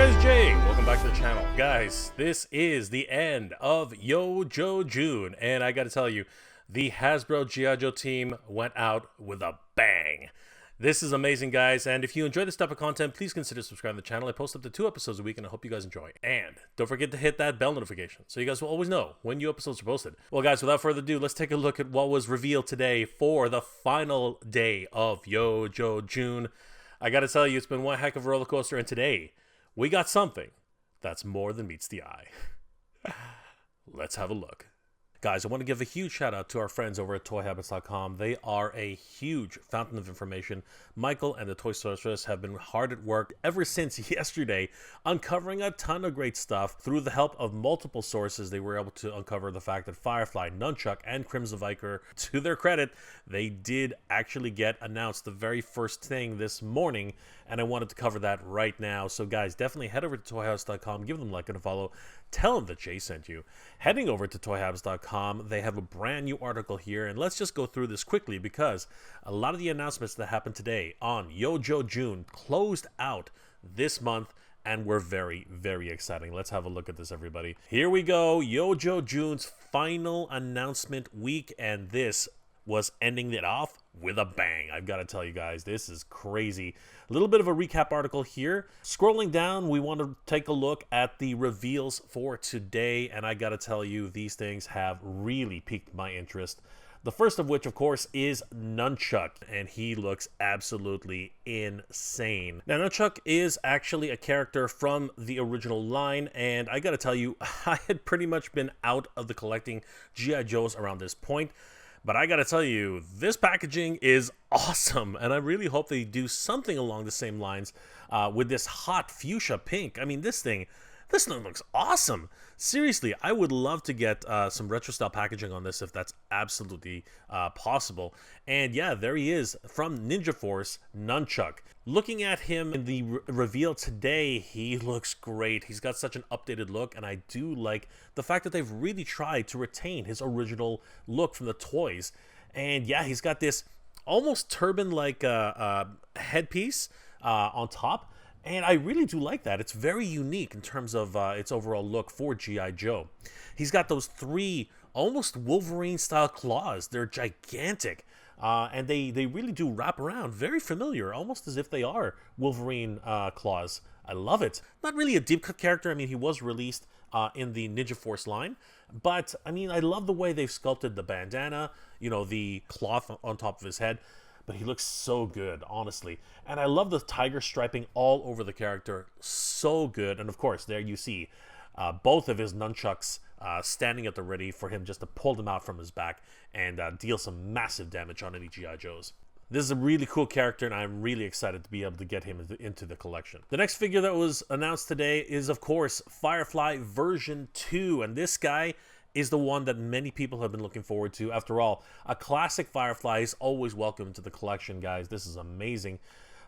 guys, Jay. Welcome back to the channel. Guys, this is the end of Yo-Jo June, and I gotta tell you, the Hasbro G.I. Joe team went out with a bang. This is amazing, guys, and if you enjoy this type of content, please consider subscribing to the channel. I post up to 2 episodes a week, and I hope you guys enjoy. And don't forget to hit that bell notification so you guys will always know when new episodes are posted. Well, guys, without further ado, let's take a look at what was revealed today for the final day of Yo-Jo June. I gotta tell you, it's been one heck of a roller coaster, and today we got something that's more than meets the eye. Let's have a look. Guys, I want to give a huge shout out to our friends over at ToyHabits.com. They are a huge fountain of information. Michael and the Toy Sorceress have been hard at work ever since yesterday, uncovering a ton of great stuff. Through the help of multiple sources, they were able to uncover the fact that Firefly, Nunchuck, and Crimson Viper, to their credit, they did actually get announced the very first thing this morning, and I wanted to cover that right now. So guys, definitely head over to ToyHabits.com, give them a like and a follow, tell them that Jay sent you. Heading over to ToyHabits.com, they have a brand new article here, and let's just go through this quickly because a lot of the announcements that happened today on Yo-Jo June closed out this month and were very, very exciting. Let's have a look at this, everybody. Here we go, Yo-Jo June's final announcement week, and this was ending it off with a bang. I've got to tell you guys, this is crazy. A little bit of a recap article here. Scrolling down, we want to take a look at the reveals for today, and I got to tell you, these things have really piqued my interest. The first of which, of course, is Nunchuck, and he looks absolutely insane. Now, Nunchuck is actually a character from the original line, and I got to tell you, I had pretty much been out of the collecting G.I. Joes around this point. But I gotta tell you, this packaging is awesome, and I really hope they do something along the same lines with this hot fuchsia pink. I mean, this thing looks awesome. Seriously, I would love to get some retro-style packaging on this if that's absolutely possible. And yeah, there he is from Ninja Force, Nunchuck. Looking at him in the reveal today, he looks great. He's got such an updated look, and I do like the fact that they've really tried to retain his original look from the toys. And yeah, he's got this almost turban-like headpiece on top. And I really do like that. It's very unique in terms of its overall look for G.I. Joe. He's got those 3 almost Wolverine-style claws. They're gigantic. And they really do wrap around. Very familiar, almost as if they are Wolverine claws. I love it. Not really a deep-cut character. I mean, he was released in the Ninja Force line. But, I mean, I love the way they've sculpted the bandana, you know, the cloth on top of his head. But he looks so good, honestly. And I love the tiger striping all over the character. So good. And of course, there you see both of his nunchucks standing at the ready for him just to pull them out from his back and deal some massive damage on any G.I. Joes. This is a really cool character, and I'm really excited to be able to get him into the collection. The next figure that was announced today is, of course, Firefly version 2. And this guy is the one that many people have been looking forward to. After all, a classic Firefly is always welcome to the collection, guys. This is amazing.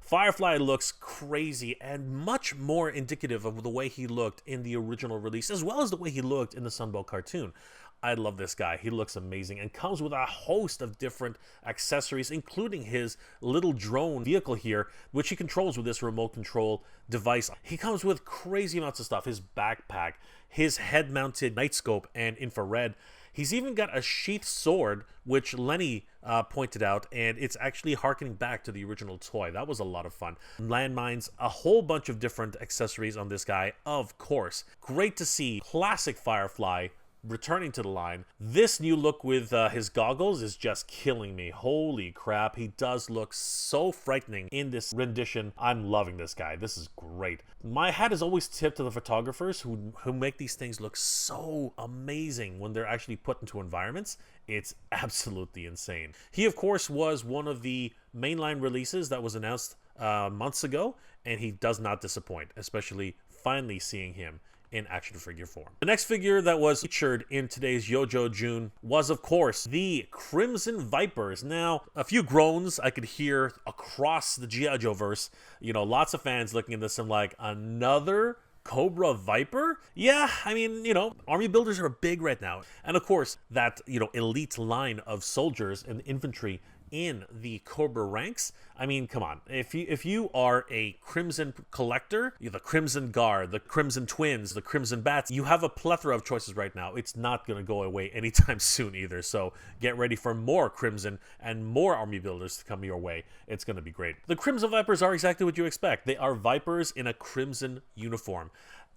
Firefly looks crazy and much more indicative of the way he looked in the original release, as well as the way he looked in the Sunbow cartoon. I love this guy. He looks amazing and comes with a host of different accessories, including his little drone vehicle here, which he controls with this remote control device. He comes with crazy amounts of stuff. His backpack, his head-mounted night scope and infrared. He's even got a sheath sword, which Lenny pointed out, and it's actually harkening back to the original toy. That was a lot of fun. Landmines, a whole bunch of different accessories on this guy, of course. Great to see classic Firefly returning to the line. This new look with his goggles is just killing me. Holy crap, he does look so frightening in this rendition. I'm loving this guy. This is great. My hat is always tipped to the photographers who make these things look so amazing when they're actually put into environments. It's absolutely insane. He, of course, was one of the mainline releases that was announced months ago, and he does not disappoint, especially finally seeing him in action figure form. The next figure that was featured in today's Yo-Jo June was, of course, the Crimson Vipers. Now, a few groans I could hear across the G.I. Joe verse. You know, lots of fans looking at this and like, another Cobra Viper? Yeah, I mean, you know, army builders are big right now. And of course, that, you know, elite line of soldiers and infantry in the Cobra ranks. I mean, come on. If you are a Crimson collector, you're the Crimson Guard, the Crimson Twins, the Crimson Bats, you have a plethora of choices right now. It's not going to go away anytime soon either. So get ready for more Crimson and more army builders to come your way. It's going to be great. The Crimson Vipers are exactly what you expect. They are Vipers in a Crimson uniform.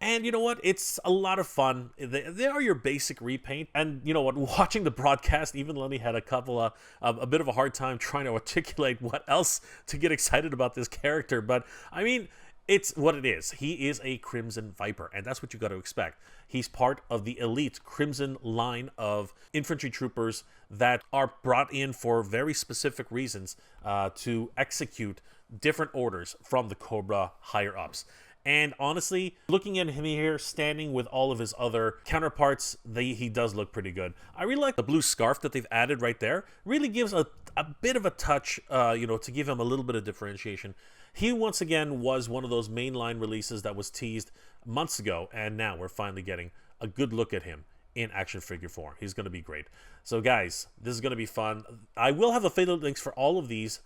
And you know what? It's a lot of fun. They are your basic repaint. And you know what? Watching the broadcast, even Lenny had a bit of a hard time trying to articulate what else to get excited about this character. But I mean, it's what it is. He is a Crimson Viper, and that's what you got to expect. He's part of the elite Crimson line of infantry troopers that are brought in for very specific reasons to execute different orders from the Cobra higher-ups. And honestly, looking at him here, standing with all of his other counterparts, he does look pretty good. I really like the blue scarf that they've added right there. Really gives a bit of a touch, to give him a little bit of differentiation. He, once again, was one of those mainline releases that was teased months ago, and now we're finally getting a good look at him in action figure form. He's going to be great. So, guys, this is going to be fun. I will have affiliate links for all of these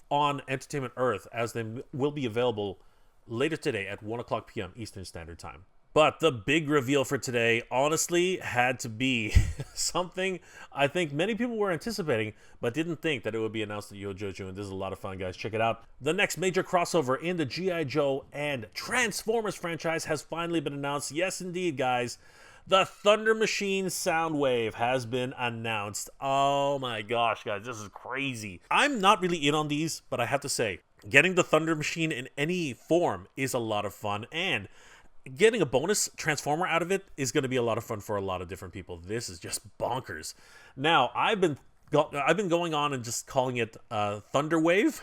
on Entertainment Earth, as they will be available later today at 1 o'clock p.m. Eastern Standard Time. But the big reveal for today, honestly, had to be something I think many people were anticipating, but didn't think that it would be announced at YoJoJo, and this is a lot of fun, guys. Check it out. The next major crossover in the G.I. Joe and Transformers franchise has finally been announced. Yes, indeed, guys. The Thundermachine Soundwave has been announced. Oh my gosh, guys, this is crazy. I'm not really in on these, but I have to say, getting the Thundermachine in any form is a lot of fun, and getting a bonus Transformer out of it is going to be a lot of fun for a lot of different people. This is just bonkers. Now, I've been going on and just calling it Thunderwave.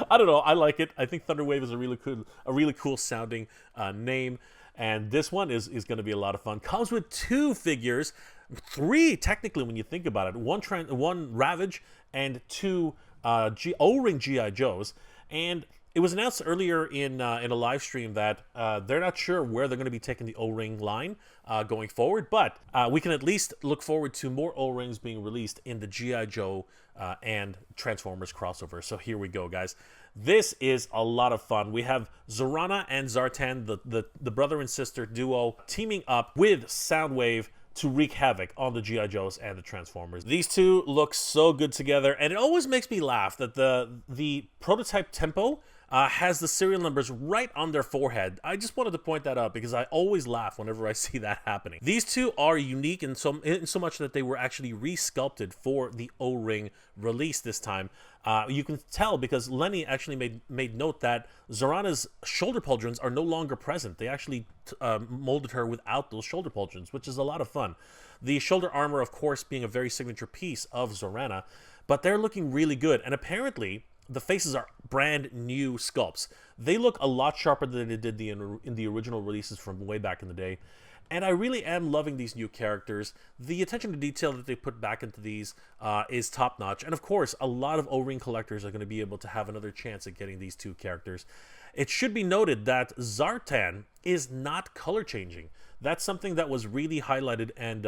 I don't know. I like it. I think Thunderwave is a really cool sounding name. And this one is going to be a lot of fun. Comes with 2 figures, 3 technically when you think about it. One Ravage and 2 O-ring G.I. Joes. And it was announced earlier in a live stream that they're not sure where they're going to be taking the O-ring line going forward. But we can at least look forward to more O-rings being released in the G.I. Joe and Transformers crossover. So here we go, guys. This is a lot of fun. We have Zorana and Zartan, the brother and sister duo, teaming up with Soundwave to wreak havoc on the G.I. Joes and the Transformers. These two look so good together, and it always makes me laugh that the prototype Tempo has the serial numbers right on their forehead. I just wanted to point that out because I always laugh whenever I see that happening. These two are unique in so much that they were actually re-sculpted for the O-ring release this time. You can tell because Lenny actually made note that Zorana's shoulder pauldrons are no longer present. They actually molded her without those shoulder pauldrons, which is a lot of fun. The shoulder armor, of course, being a very signature piece of Zorana, but they're looking really good. And apparently, the faces are brand new sculpts. They look a lot sharper than they did in the original releases from way back in the day. And I really am loving these new characters. The attention to detail that they put back into these is top-notch. And of course, a lot of O-ring collectors are going to be able to have another chance at getting these two characters. It should be noted that Zartan is not color-changing. That's something that was really highlighted and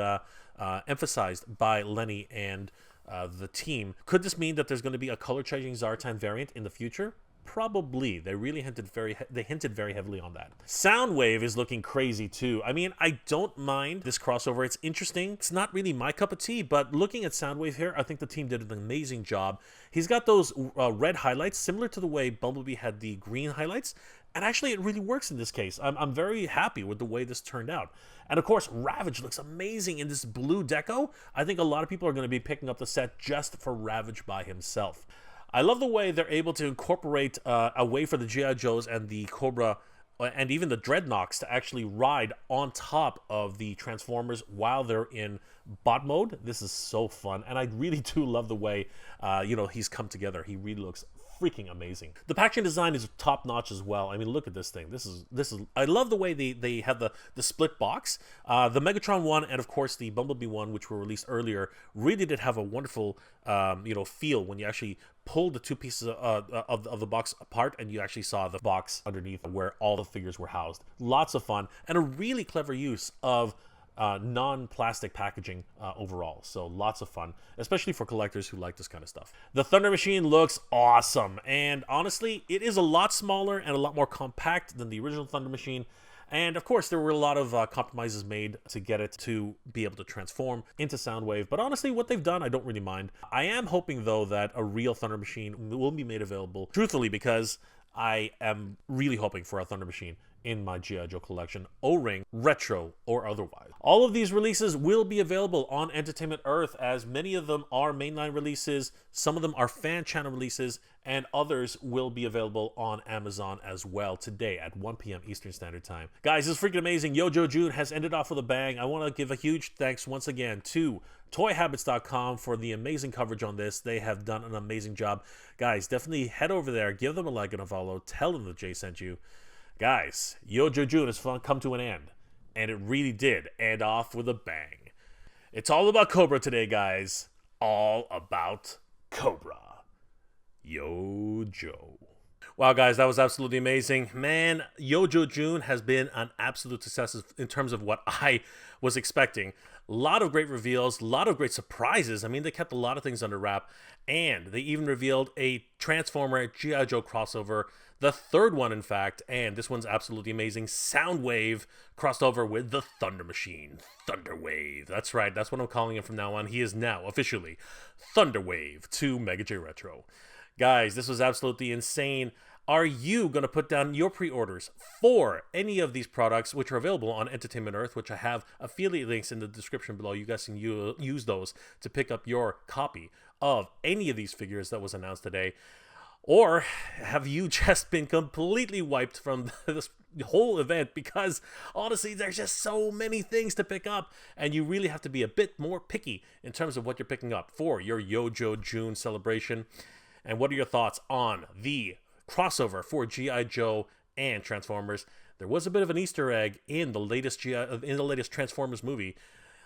emphasized by Lenny and the team. Could this mean that there's going to be a color-changing Zartan variant in the future? Probably. They really hinted very heavily on that. Soundwave is looking crazy too. I mean, I don't mind this crossover. It's interesting. It's not really my cup of tea, but looking at Soundwave here, I think the team did an amazing job. He's got those red highlights, similar to the way Bumblebee had the green highlights. And actually, it really works in this case. I'm very happy with the way this turned out. And of course, Ravage looks amazing in this blue deco. I think a lot of people are going to be picking up the set just for Ravage by himself. I love the way they're able to incorporate a way for the G.I. Joes and the Cobra and even the Dreadnoks to actually ride on top of the Transformers while they're in bot mode. This is so fun, and I really do love the way he's come together. He really looks freaking amazing. The packaging design is top notch as well. I mean, look at this thing. This is. I love the way they have the split box. The Megatron one and of course the Bumblebee one, which were released earlier, really did have a wonderful feel when you actually pulled the two pieces of the box apart and you actually saw the box underneath where all the figures were housed. Lots of fun and a really clever use of non-plastic packaging overall. So lots of fun, especially for collectors who like this kind of stuff. The Thundermachine looks awesome, and honestly, it is a lot smaller and a lot more compact than the original Thundermachine. And of course, there were a lot of compromises made to get it to be able to transform into Soundwave. But honestly, what they've done, I don't really mind. I am hoping, though, that a real Thundermachine will be made available, truthfully, because I am really hoping for a Thundermachine in my G.I. Joe collection, O-ring, retro, or otherwise. All of these releases will be available on Entertainment Earth, as many of them are mainline releases, some of them are fan channel releases, and others will be available on Amazon as well today at 1 p.m. Eastern Standard Time. Guys, this is freaking amazing. Yo-Joe June has ended off with a bang. I want to give a huge thanks once again to ToyHabits.com for the amazing coverage on this. They have done an amazing job. Guys, definitely head over there, give them a like and a follow, tell them that Jay sent you. Guys, Yo-Joe June has come to an end, and it really did end off with a bang. It's all about Cobra today, guys. All about Cobra. Yo-Joe. Wow, guys, that was absolutely amazing. Man, Yo-Joe June has been an absolute success in terms of what I was expecting. A lot of great reveals, a lot of great surprises. I mean, they kept a lot of things under wrap, and they even revealed a Transformer G.I. Joe crossover, the third one, in fact, and this one's absolutely amazing. Soundwave crossed over with the Thundermachine. Thunderwave. That's right, that's what I'm calling him from now on. He is now officially Thunderwave to Mega J Retro. Guys, this was absolutely insane. Are you going to put down your pre-orders for any of these products, which are available on Entertainment Earth, which I have affiliate links in the description below. You guys can use those to pick up your copy of any of these figures that was announced today. Or have you just been completely wiped from this whole event? Because honestly, there's just so many things to pick up, and you really have to be a bit more picky in terms of what you're picking up for your Yo-Joe June celebration. And what are your thoughts on the crossover for G.I. Joe and Transformers? There was a bit of an Easter egg in the latest Transformers movie.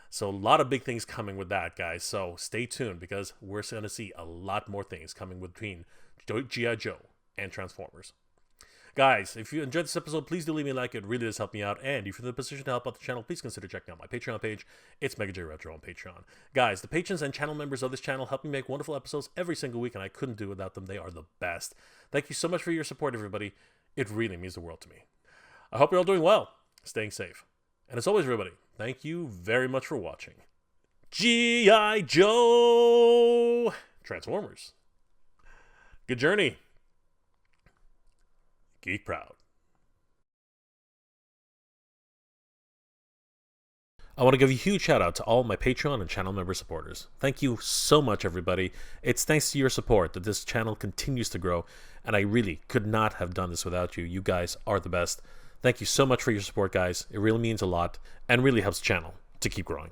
So a lot of big things coming with that, guys. So stay tuned, because we're going to see a lot more things coming between G.I. Joe and Transformers. Guys, if you enjoyed this episode, please do leave me a like. It really does help me out. And if you're in the position to help out the channel, please consider checking out my Patreon page. It's Mega J Retro on Patreon. Guys, the patrons and channel members of this channel help me make wonderful episodes every single week, and I couldn't do without them. They are the best. Thank you so much for your support, everybody. It really means the world to me. I hope you're all doing well, staying safe. And as always, everybody, thank you very much for watching. G.I. Joe Transformers. Good journey. Geek proud. I want to give a huge shout out to all my Patreon and channel member supporters. Thank you so much, everybody. It's thanks to your support that this channel continues to grow, and I really could not have done this without you. You guys are the best. Thank you so much for your support, guys. It really means a lot and really helps the channel to keep growing.